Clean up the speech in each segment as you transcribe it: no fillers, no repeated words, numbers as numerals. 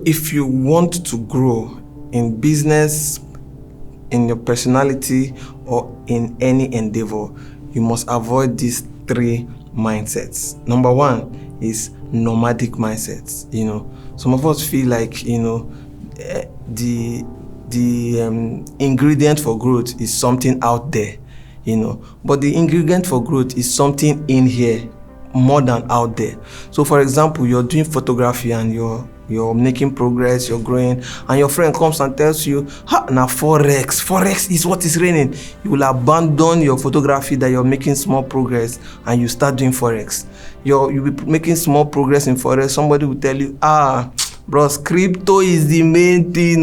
If you want to grow in business, in your personality, or in any endeavor, you must avoid these three mindsets. Number one is nomadic mindsets. Some of us feel like the ingredient for growth is something out there, but the ingredient for growth is something in here more than out there. So for example, you're doing photography and you're making progress, you're growing, and your friend comes and tells you, now forex is what is raining. You will abandon your photography that you're making small progress and you start doing forex. You'll be making small progress in forex. Somebody will tell you, bros, crypto is the main thing.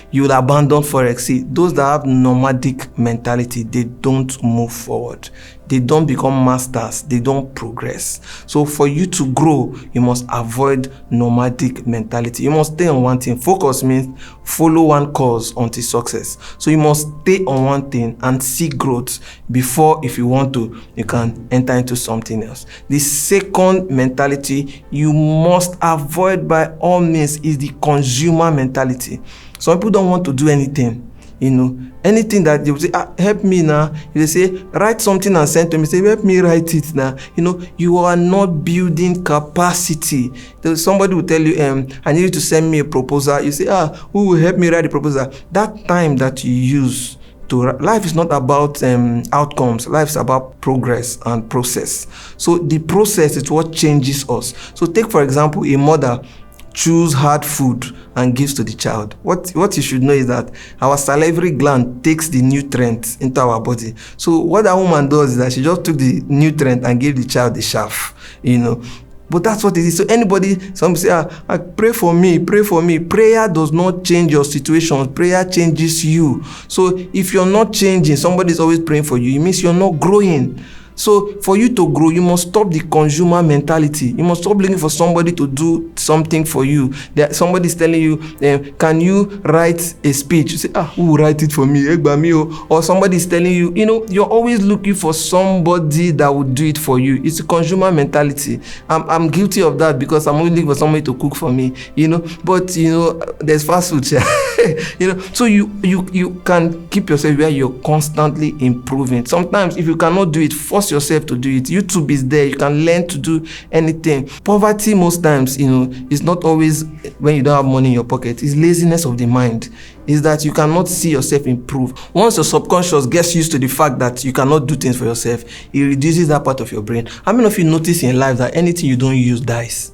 You'll abandon forex. See, those that have nomadic mentality, they don't move forward. They don't become masters. They don't progress. So for you to grow, you must avoid nomadic mentality. You must stay on one thing. Focus means follow one course until success. So you must stay on one thing and see growth before, if you want to, you can enter into something else. The second mentality you must avoid by all means is the consumer mentality. Some people don't want to do anything. Anything that they will say, help me now. They say, write something and send to me. Say, help me write it now. You are not building capacity. Somebody will tell you, I need you to send me a proposal. You say, who will help me write the proposal? That time that you use life is not about outcomes. Life is about progress and process. So the process is what changes us. So take, for example, a mother choose hard food and gives to the child. What you should know is that our salivary gland takes the nutrients into our body. So what that woman does is that she just took the nutrient and gave the child the chaff, But that's what it is. So some say, pray for me. Prayer does not change your situation. Prayer changes you. So if you're not changing, somebody's always praying for you. It means you're not growing. So for you to grow, you must stop the consumer mentality. You must stop looking for somebody to do something for you. Somebody's telling you, can you write a speech? You say, who will write it for me? Or somebody's telling you, you're always looking for somebody that will do it for you. It's a consumer mentality. I'm guilty of that because I'm only looking for somebody to cook for me, But, there's fast food. So you can keep yourself where you're constantly improving. Sometimes if you cannot do it, force yourself to do it. YouTube is there. You can learn to do anything. Poverty most times, is not always when you don't have money in your pocket. It's laziness of the mind. Is that you cannot see yourself improve. Once your subconscious gets used to the fact that you cannot do things for yourself, it reduces that part of your brain. How many of you notice in life that anything you don't use dies?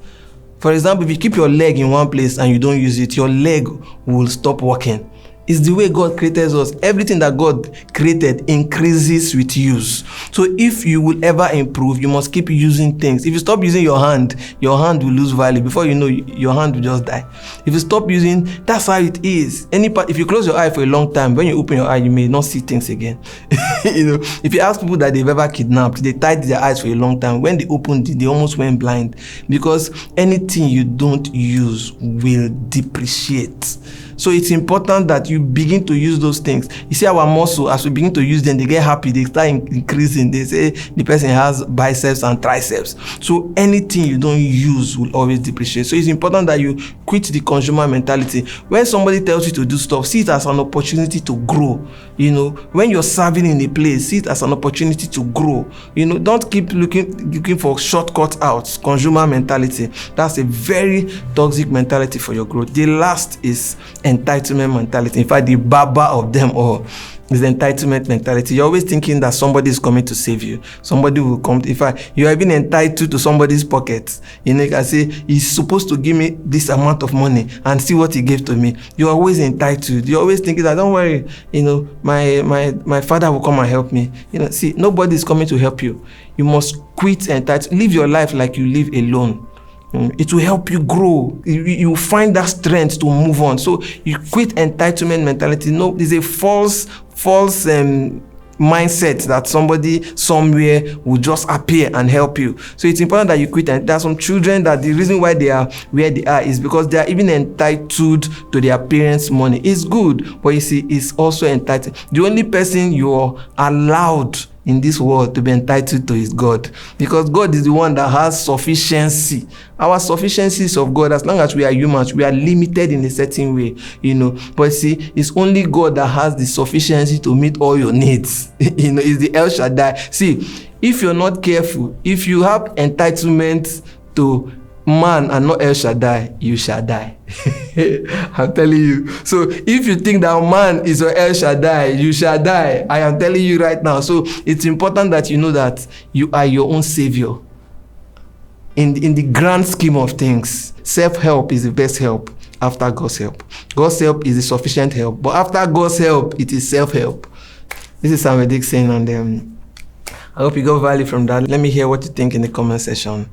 For example, if you keep your leg in one place and you don't use it, your leg will stop working. It's the way God created us. Everything that God created increases with use. So if you will ever improve, you must keep using things. If you stop using your hand will lose value. Before you know, your hand will just die. If you stop using, that's how it is. If you close your eye for a long time, when you open your eye, you may not see things again. If you ask people that they've ever kidnapped, they tied their eyes for a long time. When they opened it, they almost went blind. Because anything you don't use will depreciate. So it's important that you begin to use those things. You see our muscle, as we begin to use them, they get happy, they start increasing. They say the person has biceps and triceps. So anything you don't use will always depreciate. So it's important that you quit the consumer mentality. When somebody tells you to do stuff, see it as an opportunity to grow. When you're serving in a place, see it as an opportunity to grow. Don't keep looking for shortcut outs. Consumer mentality. That's a very toxic mentality for your growth. The last is entitlement mentality. In fact, the baba of them all is the entitlement mentality. You're always thinking that somebody is coming to save you. Somebody will come. In fact, you have been entitled to somebody's pocket. You can say, he's supposed to give me this amount of money and see what he gave to me. You're always entitled. You're always thinking that, don't worry, my father will come and help me. See, nobody is coming to help you. You must quit entitlement. Live your life like you live alone. It will help you grow. You find that strength to move on. So you quit entitlement mentality. No, there's a false mindset that somebody somewhere will just appear and help you. So it's important that you quit. And there are some children that the reason why they are where they are is because they are even entitled to their parents' money. It's good, but you see, it's also entitled. The only person you're allowed in this world to be entitled to is God, because God is the one that has sufficiency. Our sufficiency is of God. As long as we are humans, we are limited in a certain way, but see, it's only God that has the sufficiency to meet all your needs. It's the El Shaddai. See, if you're not careful, if you have entitlement to man and not El Shaddai, you shall die. I'm telling you. So if you think that man is your El Shaddai, you shall die. I am telling you right now. So it's important that you know that you are your own savior. In the grand scheme of things, self-help is the best help after God's help. God's help is the sufficient help. But after God's help, it is self-help. This is Samuel Dixon, and I hope you got value from that. Let me hear what you think in the comment section.